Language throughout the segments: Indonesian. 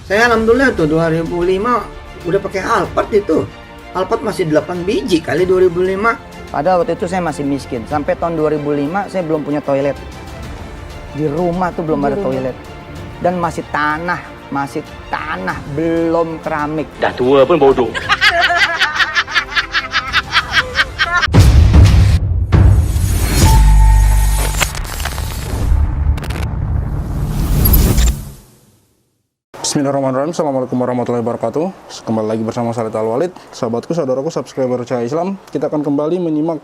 Saya alhamdulillah tuh 2005 udah pakai Alphard itu. Alphard masih 8 biji kali 2005. Padahal waktu itu saya masih miskin. Sampai tahun 2005 saya belum punya toilet. Di rumah tuh belum ada toilet. Dan masih tanah, belum keramik. Dah tua pun bodoh. Bismillahirrahmanirrahim. Assalamualaikum warahmatullahi wabarakatuh. Kembali lagi bersama saya Al Walid. Sahabatku, saudaraku, subscriber Cahaya Islam. Kita akan kembali menyimak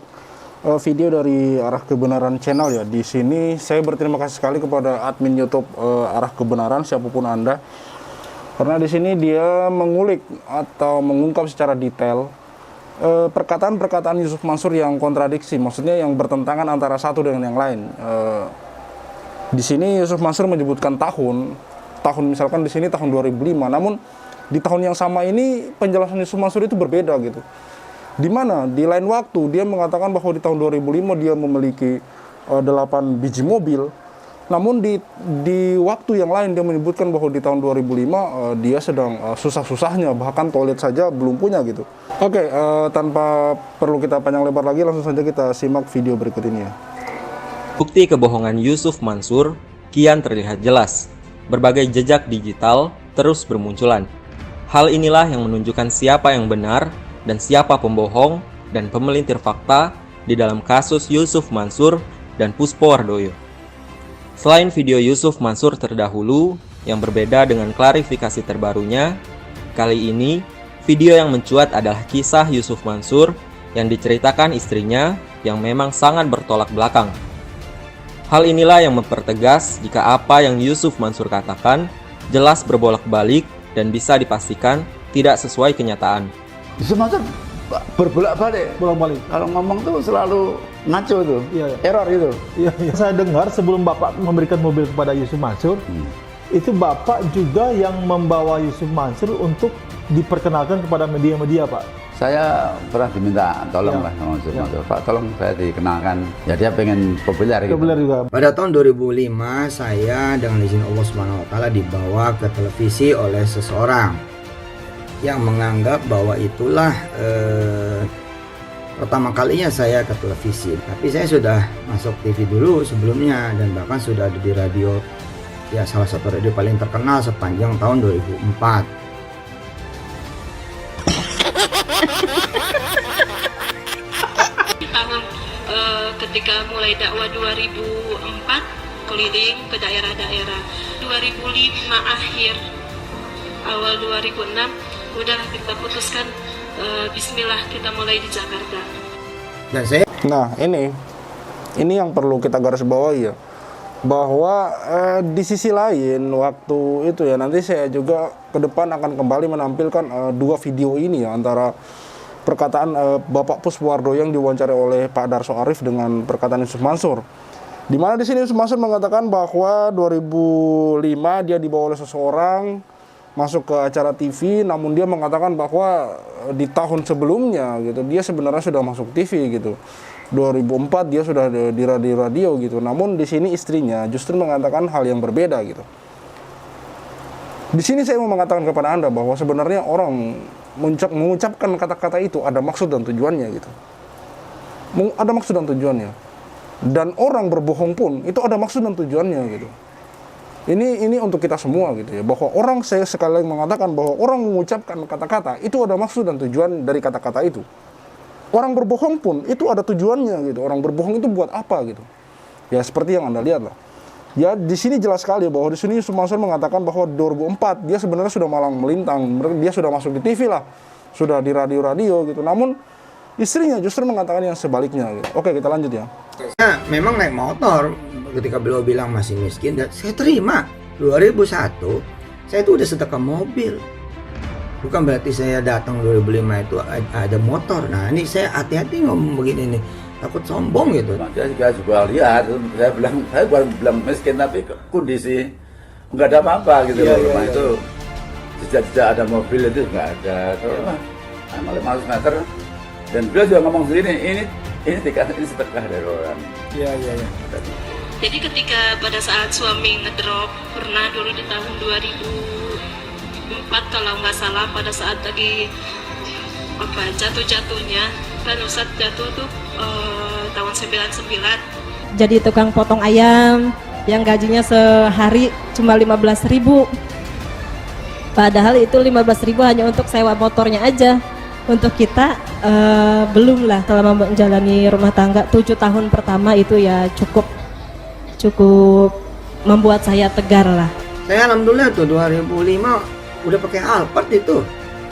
video dari Arah Kebenaran Channel ya. Di sini saya berterima kasih sekali kepada admin YouTube Arah Kebenaran, siapapun Anda. Karena di sini dia mengulik atau mengungkap secara detail perkataan-perkataan Yusuf Mansur yang kontradiksi, maksudnya yang bertentangan antara satu dengan yang lain. Di sini Yusuf Mansur menyebutkan tahun misalkan di sini tahun 2005, namun di tahun yang sama ini penjelasan Yusuf Mansur itu berbeda gitu. Di mana di lain waktu dia mengatakan bahwa di tahun 2005 dia memiliki 8 biji mobil, namun di waktu yang lain dia menyebutkan bahwa di tahun 2005 dia sedang susah-susahnya, bahkan toilet saja belum punya gitu. Oke, tanpa perlu kita panjang lebar lagi, langsung saja kita simak video berikut ini ya. Bukti kebohongan Yusuf Mansur kian terlihat jelas. Berbagai jejak digital terus bermunculan. Hal inilah yang menunjukkan siapa yang benar dan siapa pembohong dan pemelintir fakta di dalam kasus Yusuf Mansur dan Puspo Wardoyo. Selain video Yusuf Mansur terdahulu yang berbeda dengan klarifikasi terbarunya, kali ini video yang mencuat adalah kisah Yusuf Mansur yang diceritakan istrinya yang memang sangat bertolak belakang. Hal inilah yang mempertegas jika apa yang Yusuf Mansur katakan jelas berbolak-balik dan bisa dipastikan tidak sesuai kenyataan. Yusuf Mansur berbolak-balik. Kalau ngomong tuh selalu ngaco tuh, error itu. Iya. Saya dengar sebelum Bapak memberikan mobil kepada Yusuf Mansur, itu Bapak juga yang membawa Yusuf Mansur untuk diperkenalkan kepada media-media, Pak. Saya pernah diminta tolong lah sama Yusuf Mansur, Pak tolong saya dikenalkan. Ya dia pengen populer gitu. Populer juga. Pada tahun 2005 saya dengan izin Allah Subhanahu wa taala dibawa ke televisi oleh seseorang yang menganggap bahwa itulah pertama kalinya saya ke televisi. Tapi saya sudah masuk TV dulu sebelumnya dan bahkan sudah ada di radio, ya salah satu radio paling terkenal sepanjang tahun 2004. Ketika mulai dakwah 2004 keliling ke daerah-daerah, 2005 akhir awal 2006 udah kita putuskan bismillah kita mulai di Jakarta. Dan saya ini yang perlu kita garis bawahi ya, bahwa di sisi lain waktu itu ya, nanti saya juga ke depan akan kembali menampilkan dua video ini ya, antara perkataan Bapak Puspo Wardoyo yang diwawancarai oleh Pak Darso Arif dengan perkataan Yusuf Mansur. Di mana di sini Yusuf Mansur mengatakan bahwa 2005 dia dibawa oleh seseorang masuk ke acara TV, namun dia mengatakan bahwa di tahun sebelumnya gitu dia sebenarnya sudah masuk TV gitu. 2004 dia sudah di radio gitu. Namun di sini istrinya justru mengatakan hal yang berbeda gitu. Di sini saya mau mengatakan kepada Anda bahwa sebenarnya orang mengucapkan kata-kata itu ada maksud dan tujuannya gitu. Ada maksud dan tujuannya. Dan orang berbohong pun itu ada maksud dan tujuannya gitu. Ini untuk kita semua gitu ya, bahwa orang, saya sekali lagi mengatakan bahwa orang mengucapkan kata-kata itu ada maksud dan tujuan dari kata-kata itu. Orang berbohong pun itu ada tujuannya gitu. Orang berbohong itu buat apa gitu. Ya seperti yang Anda lihat lah. Ya di sini jelas sekali bahwa di sini Yusuf Mansur mengatakan bahwa 2004 dia sebenarnya sudah malang melintang, dia sudah masuk di TV lah, sudah di radio-radio gitu. Namun istrinya justru mengatakan yang sebaliknya gitu. Oke, kita lanjut ya. Saya memang naik motor ketika beliau bilang masih miskin, dan saya terima. 2001 saya itu udah setrika mobil. Bukan berarti saya datang 2005 itu ada motor. Nah ini saya hati-hati ngomong begini nih, takut sombong gitu. Saya juga lihat, saya bukan bilang miskin, tapi kondisi nggak ada apa-apa gitu. Rumah itu tidak ada mobil itu nggak ada. Malah 500 meter. Dan beliau juga ngomong sendiri, ini sedekah dari orang. Iya. Jadi ketika pada saat suami ngedrop, pernah dulu di tahun 2000 kalau nggak salah pada saat lagi jatuh-jatuhnya kan Ustadz jatuh tuh tahun 99. Jadi tukang potong ayam yang gajinya sehari cuma 15.000. Padahal itu 15.000 hanya untuk sewa motornya aja. Untuk kita belum lah selama menjalani rumah tangga 7 tahun pertama itu ya cukup membuat saya tegar lah. Saya alhamdulillah tuh 2005 udah pakai Alphard itu.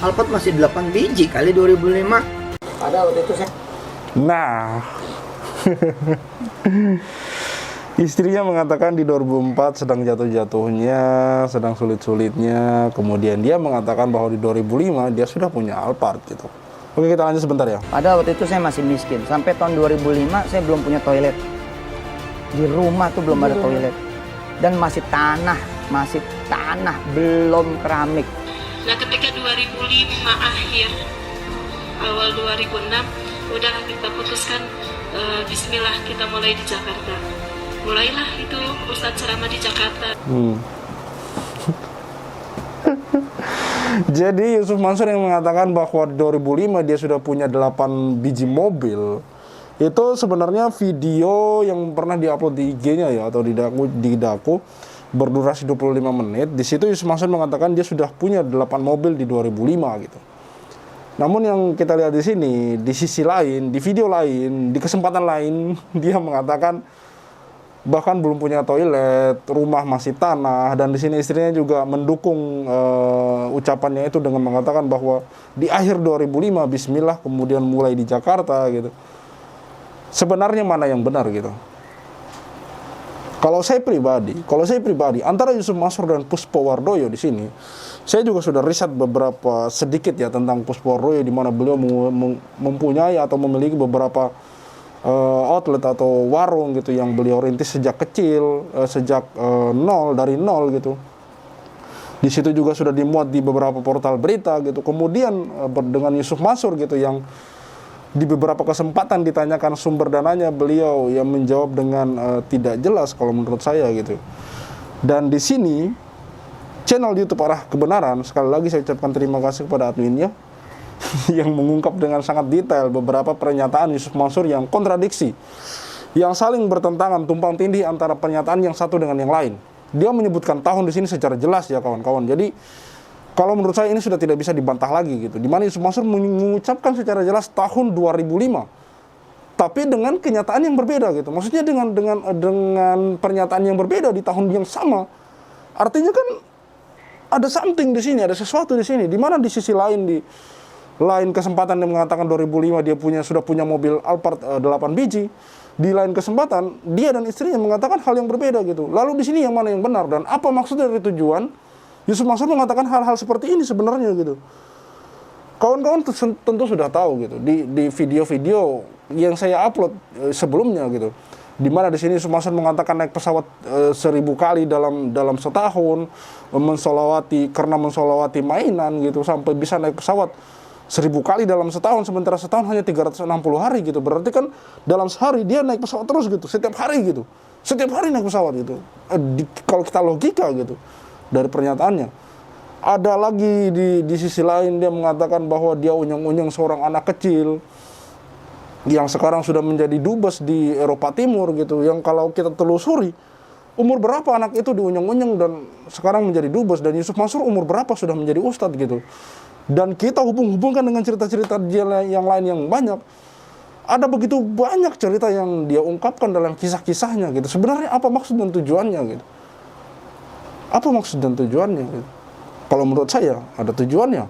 Alphard masih 8 biji kali 2005. Ada waktu itu saya. Nah, istrinya mengatakan di 2004 sedang jatuh-jatuhnya, sedang sulit-sulitnya. Kemudian dia mengatakan bahwa di 2005 dia sudah punya Alphard gitu. Oke, kita lanjut sebentar ya. Pada waktu itu saya masih miskin. Sampai tahun 2005 saya belum punya toilet. Di rumah tuh belum ada toilet. Dan masih tanah, belum keramik. Nah ketika 2005 akhir, awal 2006, udah kita putuskan Bismillah kita mulai di Jakarta. Mulailah itu Ustadz ceramah di Jakarta. Jadi Yusuf Mansur yang mengatakan bahwa 2005 dia sudah punya 8 biji mobil, itu sebenarnya video yang pernah diupload di IG-nya ya, atau di Daku berdurasi 25 menit. Di situ Yusuf Mansur mengatakan dia sudah punya 8 mobil di 2005 gitu. Namun yang kita lihat di sini, di sisi lain, di video lain, di kesempatan lain, dia mengatakan bahkan belum punya toilet, rumah masih tanah, dan di sini istrinya juga mendukung ucapannya itu dengan mengatakan bahwa di akhir 2005 Bismillah kemudian mulai di Jakarta gitu. Sebenarnya mana yang benar gitu? Kalau saya pribadi antara Yusuf Mansur dan Puspowardoyo di sini, saya juga sudah riset beberapa sedikit ya tentang Puspowardoyo, di mana beliau mempunyai atau memiliki beberapa outlet atau warung gitu yang beliau rintis sejak kecil, sejak dari nol gitu. Di situ juga sudah dimuat di beberapa portal berita gitu. Kemudian dengan Yusuf Mansur gitu yang di beberapa kesempatan ditanyakan sumber dananya, beliau yang menjawab dengan tidak jelas kalau menurut saya gitu. Dan di sini channel YouTube Arah Kebenaran, sekali lagi saya ucapkan terima kasih kepada adminnya yang mengungkap dengan sangat detail beberapa pernyataan Yusuf Mansur yang kontradiksi, yang saling bertentangan, tumpang tindih antara pernyataan yang satu dengan yang lain. Dia menyebutkan tahun di sini secara jelas ya kawan-kawan. Jadi kalau menurut saya ini sudah tidak bisa dibantah lagi gitu. Di mana Yusuf Mansur mengucapkan secara jelas tahun 2005, tapi dengan kenyataan yang berbeda gitu. Maksudnya dengan pernyataan yang berbeda di tahun yang sama. Artinya kan ada something di sini, ada sesuatu di sini. Di mana di sisi lain, di lain kesempatan dia mengatakan 2005 dia sudah punya mobil Alphard 8 biji. Di lain kesempatan dia dan istrinya mengatakan hal yang berbeda gitu. Lalu di sini yang mana yang benar dan apa maksud dari tujuan Yusuf Mansur mengatakan hal-hal seperti ini sebenarnya gitu. Kawan-kawan tentu sudah tahu gitu di video-video yang saya upload sebelumnya gitu. Di mana di sini Yusuf Mansur mengatakan naik pesawat 1000 kali dalam setahun, karena mensolawati mainan gitu, sampai bisa naik pesawat 1000 kali dalam setahun, sementara setahun hanya 360 hari gitu. Berarti kan dalam sehari dia naik pesawat terus gitu, setiap hari gitu. Setiap hari naik pesawat gitu. Kalau kita logika gitu dari pernyataannya. Ada lagi di sisi lain dia mengatakan bahwa dia unyeng-unyeng seorang anak kecil yang sekarang sudah menjadi dubes di Eropa Timur gitu, yang kalau kita telusuri umur berapa anak itu diunyeng-unyeng dan sekarang menjadi dubes, dan Yusuf Mansur umur berapa sudah menjadi ustadz gitu. Dan kita hubungkan dengan cerita-cerita dia yang lain yang banyak. Ada begitu banyak cerita yang dia ungkapkan dalam kisah-kisahnya gitu. Sebenarnya apa maksud dan tujuannya gitu? Apa maksud dan tujuannya gitu? Kalau menurut saya ada tujuannya.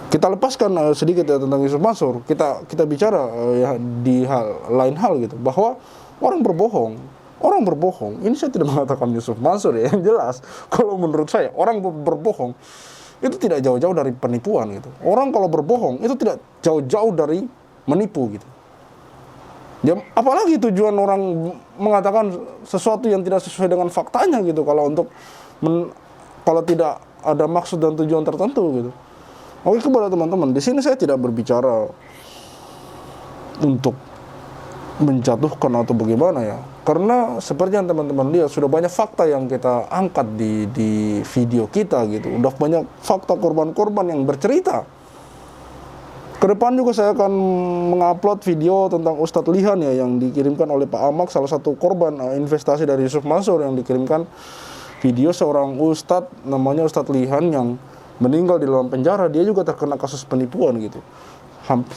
Kita lepaskan sedikit ya tentang Yusuf Mansur. Kita bicara ya, di lain hal gitu, bahwa orang berbohong. Ini saya tidak mengatakan Yusuf Mansur ya, yang jelas. Kalau menurut saya orang berbohong itu tidak jauh-jauh dari penipuan gitu. Orang kalau berbohong itu tidak jauh-jauh dari menipu gitu. Ya, apalagi tujuan orang mengatakan sesuatu yang tidak sesuai dengan faktanya gitu, kalau tidak ada maksud dan tujuan tertentu gitu. Oke, kepada teman-teman, di sini saya tidak berbicara untuk menjatuhkan atau bagaimana ya. Karena seperti yang teman-teman lihat, sudah banyak fakta yang kita angkat di video kita gitu. Udah banyak fakta korban-korban yang bercerita. Kedepan juga saya akan mengupload video tentang Ustadz Lihan ya, yang dikirimkan oleh Pak Amak, salah satu korban investasi dari Yusuf Mansur, yang dikirimkan video seorang Ustadz namanya Ustadz Lihan yang meninggal di dalam penjara. Dia juga terkena kasus penipuan gitu,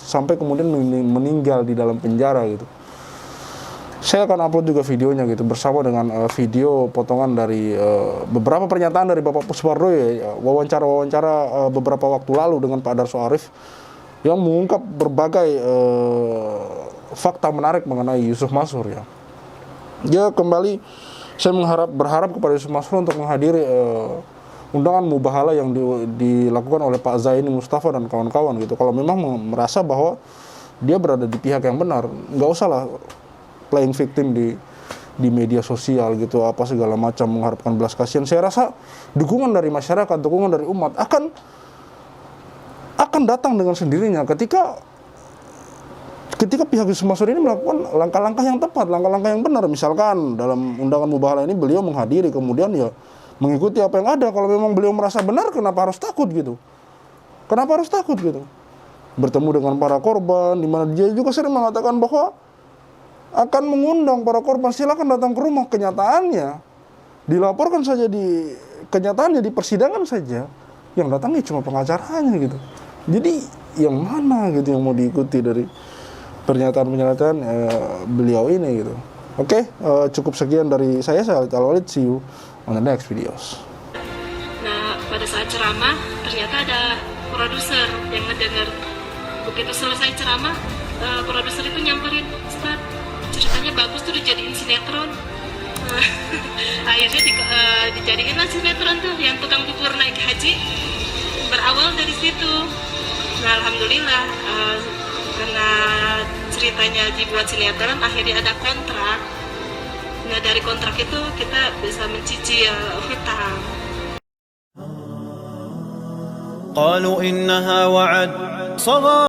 sampai kemudian meninggal di dalam penjara gitu. Saya akan upload juga videonya gitu, bersama dengan video potongan dari beberapa pernyataan dari Bapak Puspardo ya, wawancara beberapa waktu lalu dengan Pak Darso Arif, yang mengungkap berbagai fakta menarik mengenai Yusuf Mansur ya. Ya, kembali saya berharap kepada Yusuf Mansur untuk menghadiri undangan mubahala yang dilakukan oleh Pak Zaini Mustafa dan kawan-kawan gitu. Kalau memang merasa bahwa dia berada di pihak yang benar, nggak usah lah playing victim di media sosial gitu, apa segala macam, mengharapkan belas kasihan. Saya rasa dukungan dari masyarakat, dukungan dari umat akan datang dengan sendirinya ketika pihak Yusuf Mansur ini melakukan langkah-langkah yang tepat, langkah-langkah yang benar. Misalkan dalam undangan mubahala ini beliau menghadiri, kemudian ya mengikuti apa yang ada. Kalau memang beliau merasa benar, kenapa harus takut gitu? Kenapa harus takut gitu? Bertemu dengan para korban, di mana dia juga sering mengatakan bahwa akan mengundang para korban, silakan datang ke rumah. Kenyataannya dilaporkan saja, kenyataannya di persidangan saja yang datangnya cuma pengacaranya gitu. Jadi yang mana gitu yang mau diikuti dari pernyataan beliau ini gitu. Oke, cukup sekian dari saya Khalid Al-Walid. See you on the next videos. Nah, pada saat ceramah ternyata ada produser yang ngedenger. Begitu selesai ceramah, produser itu nyamperin, Ustaz, ceritanya bagus tuh, dijadiin sinetron. Akhirnya dijadiinlah sinetron tuh yang tukang bubur naik haji. Berawal dari situ. Nah, alhamdulillah karena ceritanya dibuat sinetron, akhirnya ada kontrak. Nah, dari kontrak itu kita bisa mencicil hutang. قالوا إنها وعد صغار